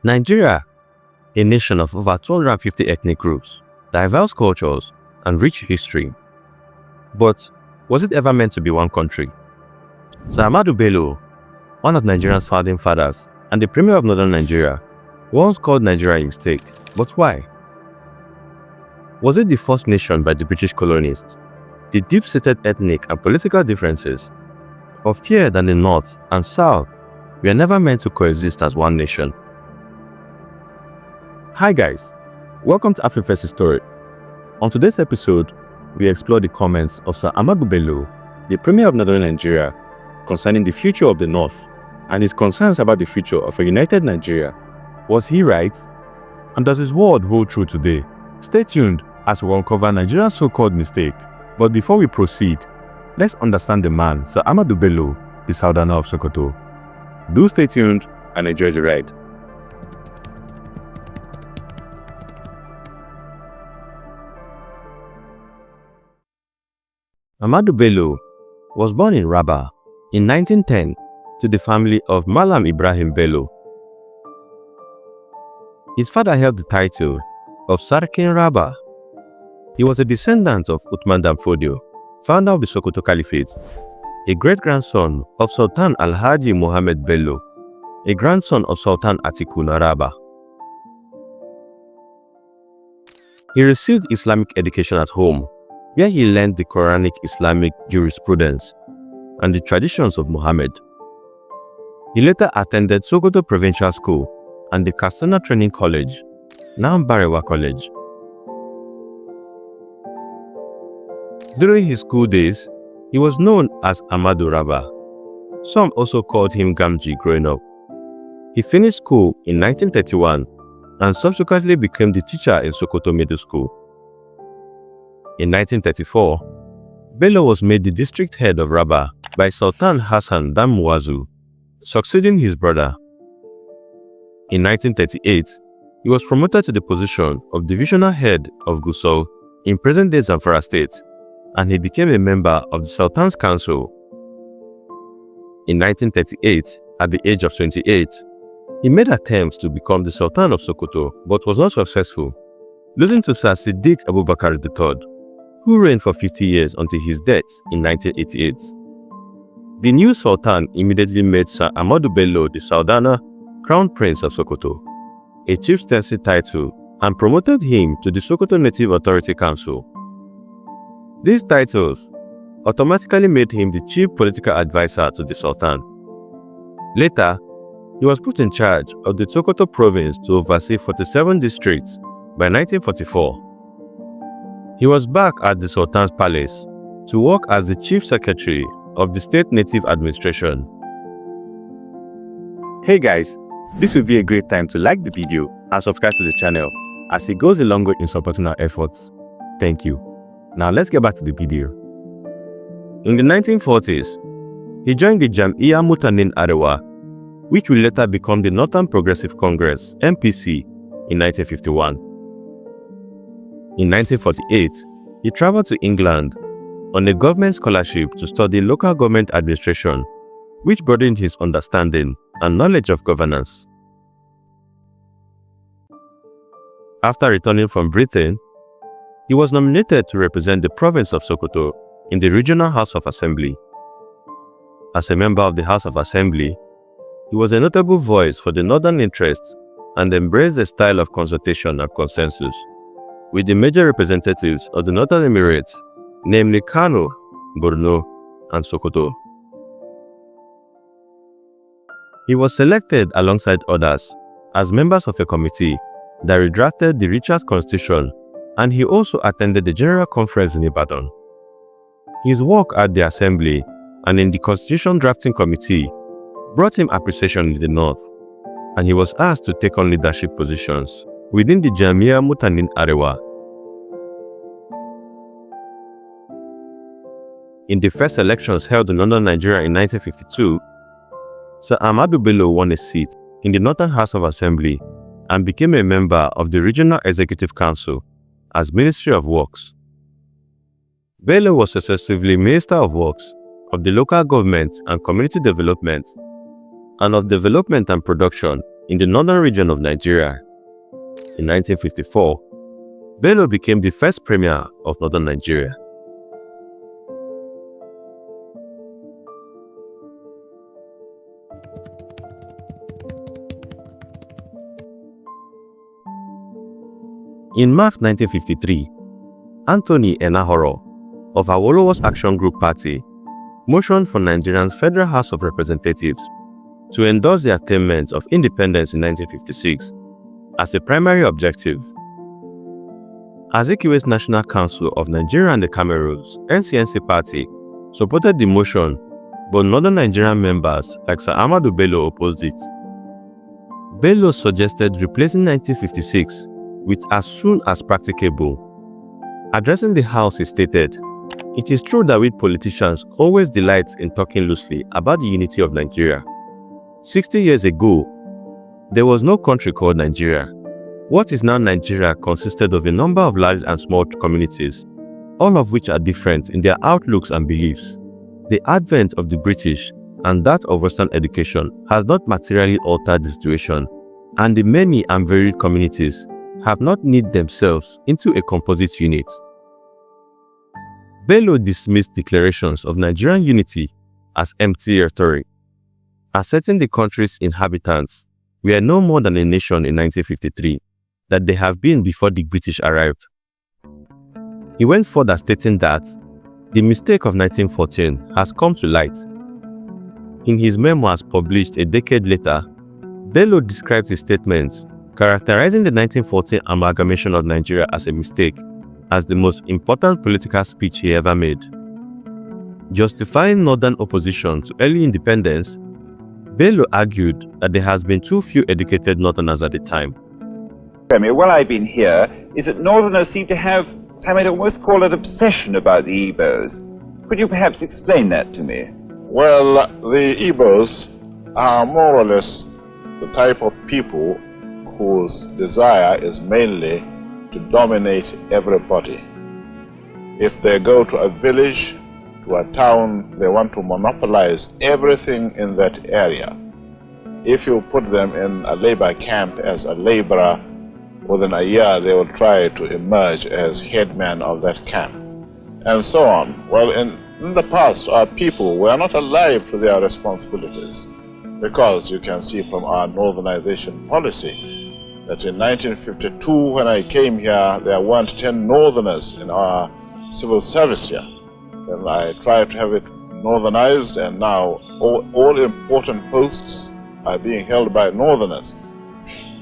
Nigeria, a nation of over 250 ethnic groups, diverse cultures, and rich history. But was it ever meant to be one country? Sir Ahmadu Bello, one of Nigeria's founding fathers and the premier of northern Nigeria, once called Nigeria a mistake. But why? Was it the first nation by the British colonists? The deep-seated ethnic and political differences, or fear that the North and South were never meant to coexist as one nation? Hi guys, welcome to Afriverse Historic. On today's episode, we explore the comments of Sir Ahmadu Bello, the premier of northern Nigeria, concerning the future of the North and his concerns about the future of a united Nigeria. Was he right? And does his word hold true today? Stay tuned as we uncover Nigeria's so-called mistake. But before we proceed, let's understand the man, Sir Ahmadu Bello, the Sardauna of Sokoto. Do stay tuned and enjoy the ride. Ahmadu Bello was born in Rabba in 1910 to the family of Malam Ibrahim Bello. His father held the title of Sarkin Rabba. He was a descendant of Uthman Danfodio, founder of the Sokoto Caliphate, a great-grandson of Sultan Alhaji Mohammed Bello, a grandson of Sultan Atiku Naraba. He received Islamic education at home, where he learned the Quranic Islamic jurisprudence and the traditions of Muhammad. He later attended Sokoto Provincial School and the Katsina Training College, now Barewa College. During his school days, he was known as Ahmadu Rabba. Some also called him Gamji growing up. He finished school in 1931 and subsequently became the teacher in Sokoto Middle School. In 1934, Bello was made the district head of Rabba by Sultan Hassan Dan Muazu, succeeding his brother. In 1938, he was promoted to the position of divisional head of Gusau in present-day Zamfara State, and he became a member of the Sultan's Council. In 1938, at the age of 28, he made attempts to become the Sultan of Sokoto but was not successful, losing to Sir Siddiq Abubakar III, who reigned for 50 years until his death in 1988. The new Sultan immediately made Sir Ahmadu Bello the Sardauna, Crown Prince of Sokoto, a chieftaincy title, and promoted him to the Sokoto Native Authority Council. These titles automatically made him the chief political advisor to the Sultan. Later, he was put in charge of the Sokoto province to oversee 47 districts by 1944. He was back at the Sultan's palace to work as the chief secretary of the state native administration. Hey guys, this would be a great time to like the video and subscribe to the channel as it goes a long way in supporting our efforts. Thank you. Now let's get back to the video. In the 1940s, he joined the Jam'iyya Mutanin Arewa, which will later become the Northern Progressive Congress (NPC) in 1951. In 1948, he traveled to England on a government scholarship to study local government administration, which broadened his understanding and knowledge of governance. After returning from Britain, he was nominated to represent the province of Sokoto in the Regional House of Assembly. As a member of the House of Assembly, he was a notable voice for the northern interests and embraced a style of consultation and consensus with the major representatives of the Northern Emirates, namely Kano, Borno, and Sokoto. He was selected alongside others as members of a committee that redrafted the Richard's Constitution, and he also attended the General Conference in Ibadan. His work at the Assembly and in the Constitution Drafting Committee brought him appreciation in the North, and he was asked to take on leadership positions within the Jam'iyya Mutanin Arewa. In the first elections held in northern Nigeria in 1952, Sir Ahmadu Bello won a seat in the Northern House of Assembly and became a member of the Regional Executive Council as Ministry of Works. Bello was successively Minister of Works, of the Local Government and Community Development, and of Development and Production in the northern region of Nigeria. In 1954, Bello became the first premier of northern Nigeria. In March 1953, Anthony Enahoro of Awolowo's Action Group Party motioned for Nigeria's Federal House of Representatives to endorse the attainment of independence in 1956 as a primary objective. Azikiwe's National Council of Nigeria and the Cameroons (NCNC) party supported the motion, but northern Nigerian members like Sir Ahmadu Bello opposed it. Bello suggested replacing 1956 with as soon as practicable. Addressing the House, he stated, "It is true that we politicians always delight in talking loosely about the unity of Nigeria. 60 years ago, there was no country called Nigeria. What is now Nigeria consisted of a number of large and small communities, all of which are different in their outlooks and beliefs. The advent of the British and that of Western education has not materially altered the situation, and the many and varied communities have not knit themselves into a composite unit." Bello dismissed declarations of Nigerian unity as empty rhetoric, asserting the country's inhabitants were no more than a nation in 1953 that they have been before the British arrived. He went further, stating that the mistake of 1914 has come to light. In his memoirs published a decade later, Bello described his statements characterizing the 1914 amalgamation of Nigeria as a mistake as the most important political speech he ever made. Justifying northern opposition to early independence, Bello argued that there has been too few educated northerners at the time. Premier, while I've been here, is that northerners seem to have, I might almost call it, obsession about the Igbos. Could you perhaps explain that to me? Well, the Igbos are more or less the type of people whose desire is mainly to dominate everybody. If they go to a village, to a town, they want to monopolize everything in that area. If you put them in a labor camp as a laborer, within a year they will try to emerge as headman of that camp, and so on. Well, in the past, our people were not alive to their responsibilities, because you can see from our northernization policy that in 1952, when I came here, there weren't 10 northerners in our civil service here. Then I tried to have it northernized, and now all important posts are being held by northerners.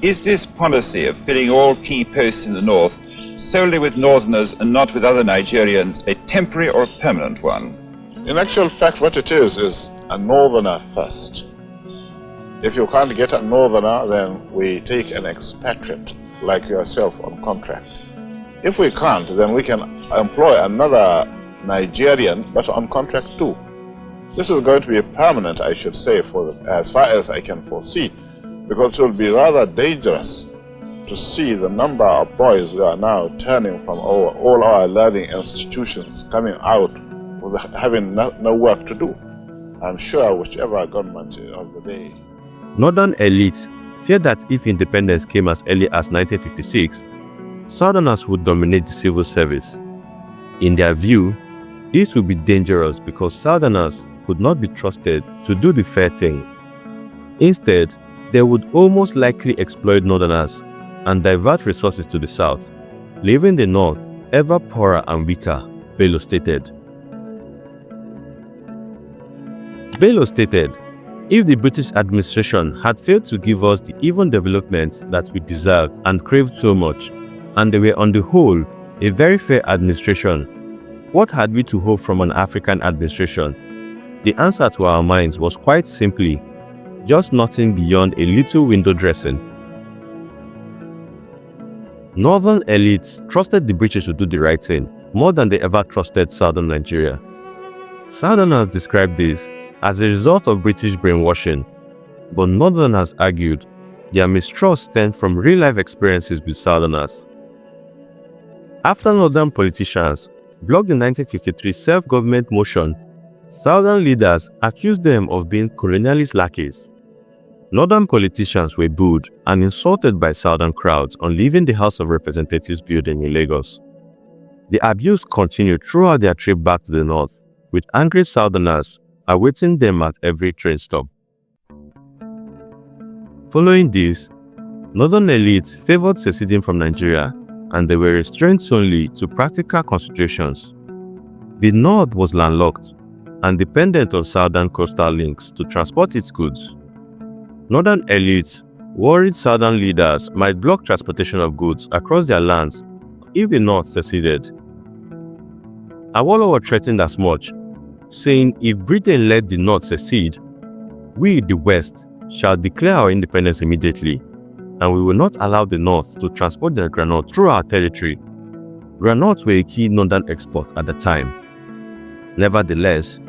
Is this policy of filling all key posts in the north solely with northerners and not with other Nigerians a temporary or permanent one? In actual fact, what it is a northerner first. If you can't get a northerner, then we take an expatriate like yourself on contract. If we can't, then we can employ another Nigerian, but on contract too. This is going to be permanent, I should say, as far as I can foresee, because it will be rather dangerous to see the number of boys who are now turning from all our learning institutions coming out with having no work to do. I'm sure whichever government of the day. Northern elites feared that if independence came as early as 1956, Southerners would dominate the civil service. In their view, this would be dangerous because Southerners could not be trusted to do the fair thing. Instead, they would almost likely exploit Northerners and divert resources to the South, leaving the North ever poorer and weaker, Bello stated. Bello stated, "If the British administration had failed to give us the even development that we deserved and craved so much, and they were on the whole a very fair administration, what had we to hope from an African administration? The answer to our minds was quite simply, just nothing beyond a little window dressing." Northern elites trusted the British to do the right thing more than they ever trusted Southern Nigeria. Southerners described this as a result of British brainwashing, but Northerners argued their mistrust stemmed from real-life experiences with Southerners. After Northern politicians blocked the 1953 self-government motion, Southern leaders accused them of being colonialist lackeys. Northern politicians were booed and insulted by Southern crowds on leaving the House of Representatives building in Lagos. The abuse continued throughout their trip back to the north, with angry Southerners awaiting them at every train stop. Following this, Northern elites favored seceding from Nigeria, and they were restrained solely to practical considerations. The North was landlocked and dependent on Southern coastal links to transport its goods. Northern elites worried Southern leaders might block transportation of goods across their lands if the North seceded. Awolowo threatened as much, saying if Britain let the North secede, we, the West, shall declare our independence immediately, and we will not allow the North to transport their groundnut through our territory. Groundnuts were a key Northern export at the time. Nevertheless,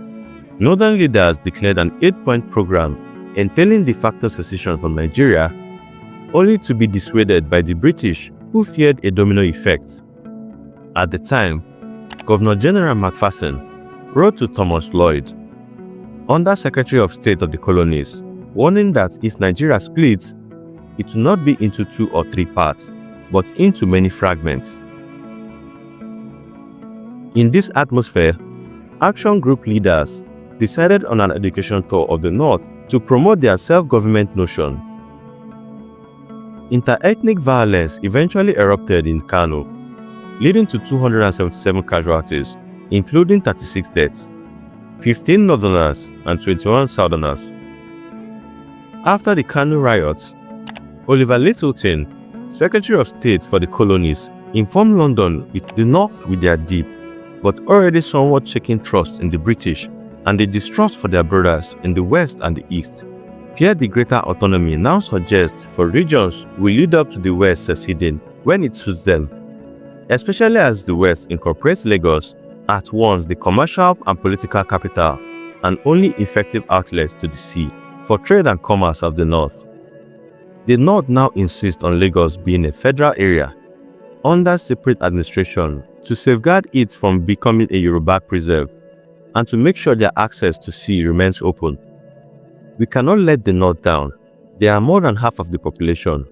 Northern leaders declared an 8-point program entailing de facto secession from Nigeria, only to be dissuaded by the British, who feared a domino effect. At the time, Governor General McPherson wrote to Thomas Lloyd, Under Secretary of State of the Colonies, warning that if Nigeria splits, it will not be into 2 or 3 parts, but into many fragments. In this atmosphere, Action Group leaders decided on an education tour of the North to promote their self-government notion. Inter-ethnic violence eventually erupted in Kano, leading to 277 casualties, including 36 deaths, 15 Northerners and 21 Southerners. After the Kano riots, Oliver Littleton, Secretary of State for the Colonies, informed London the North with their deep, but already somewhat shaken trust in the British and the distrust for their brothers in the West and the East, feared the greater autonomy now suggests for regions will lead up to the West seceding when it suits them, especially as the West incorporates Lagos at once the commercial and political capital and only effective outlets to the sea for trade and commerce of the North. The North now insists on Lagos being a federal area under separate administration to safeguard it from becoming a Yoruba preserve and to make sure their access to sea remains open. We cannot let the North down. They are more than half of the population,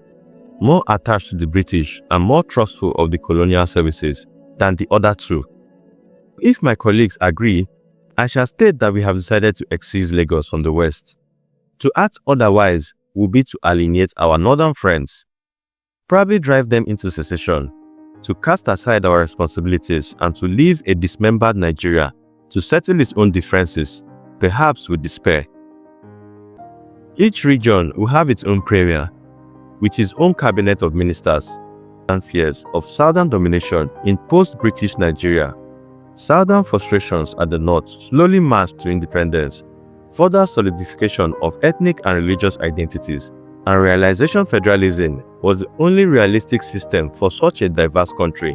more attached to the British and more trustful of the colonial services than the other two. If my colleagues agree, I shall state that we have decided to excise Lagos from the West. To act otherwise would be to alienate our northern friends, probably drive them into secession, to cast aside our responsibilities and to leave a dismembered Nigeria to settle its own differences, perhaps with despair. Each region will have its own premier, with its own cabinet of ministers, and fears of Southern domination in post-British Nigeria. Southern frustrations at the North slowly marched to independence, further solidification of ethnic and religious identities, and realization federalism was the only realistic system for such a diverse country.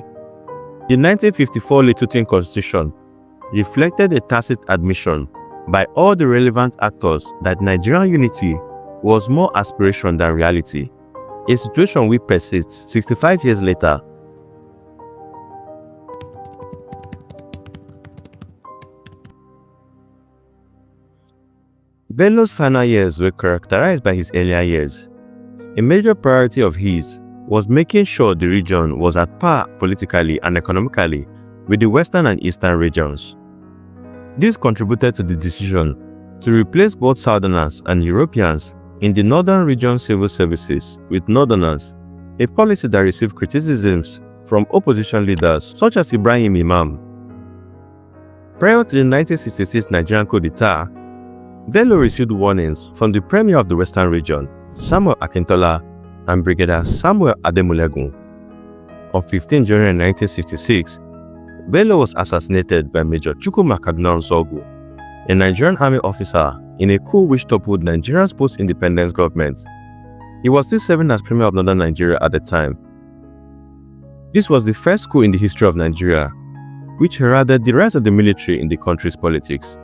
The 1954 Littleton Constitution reflected a tacit admission by all the relevant actors that Nigerian unity was more aspiration than reality, a situation which persists 65 years later. Bello's final years were characterized by his earlier years. A major priority of his was making sure the region was at par politically and economically with the Western and Eastern regions. This contributed to the decision to replace both Southerners and Europeans in the Northern region civil services with Northerners, a policy that received criticisms from opposition leaders such as Ibrahim Imam. Prior to the 1966 Nigerian coup d'etat, Bello received warnings from the Premier of the Western region, Samuel Akintola, and Brigadier Samuel Ademulegun. On 15 January 1966, Bello was assassinated by Major Chukwuma Kaduna Nsogu, a Nigerian army officer, in a coup which toppled Nigeria's post-independence government. He was still serving as Premier of Northern Nigeria at the time. This was the first coup in the history of Nigeria, which heralded the rise of the military in the country's politics.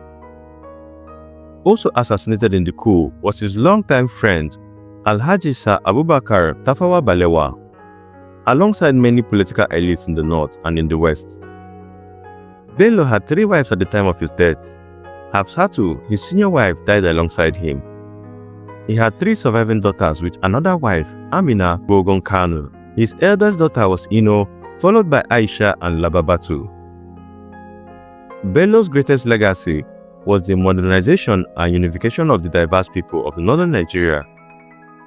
Also assassinated in the coup was his longtime friend, Alhaji Sir Abubakar Tafawa Balewa, alongside many political elites in the north and in the west. Bello had 3 wives at the time of his death. Hafsatu, his senior wife, died alongside him. He had 3 surviving daughters with another wife, Amina Bogon Kanu. His eldest daughter was Ino, followed by Aisha and Lababatu. Bello's greatest legacy was the modernization and unification of the diverse people of northern Nigeria.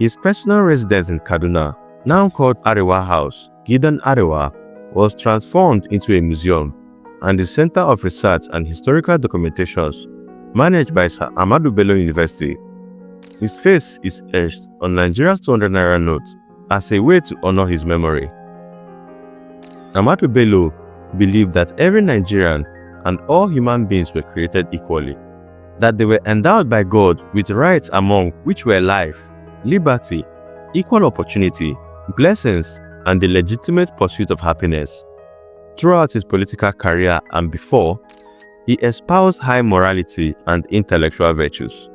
His personal residence in Kaduna, now called Arewa House, Gidan Arewa, was transformed into a museum and the Center of Research and Historical Documentations, managed by Sir Ahmadu Bello University. His face is etched on Nigeria's 200 naira note as a way to honor his memory. Ahmadu Bello believed that every Nigerian and all human beings were created equally, that they were endowed by God with rights among which were life, liberty, equal opportunity, blessings, and the legitimate pursuit of happiness. Throughout his political career and before, he espoused high morality and intellectual virtues.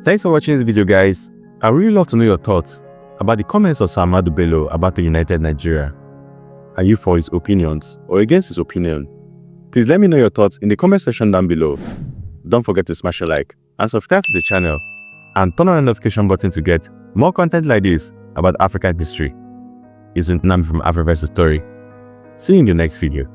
Thanks for watching this video, guys. I really love to know your thoughts about the comments of Sir Ahmadu Bello about the United Nigeria. Are you for his opinions or against his opinion? Please let me know your thoughts in the comment section down below. Don't forget to smash a like and subscribe to the channel and turn on the notification button to get more content like this about African history. It's been Nami from Afriverse Historic. See you in the next video.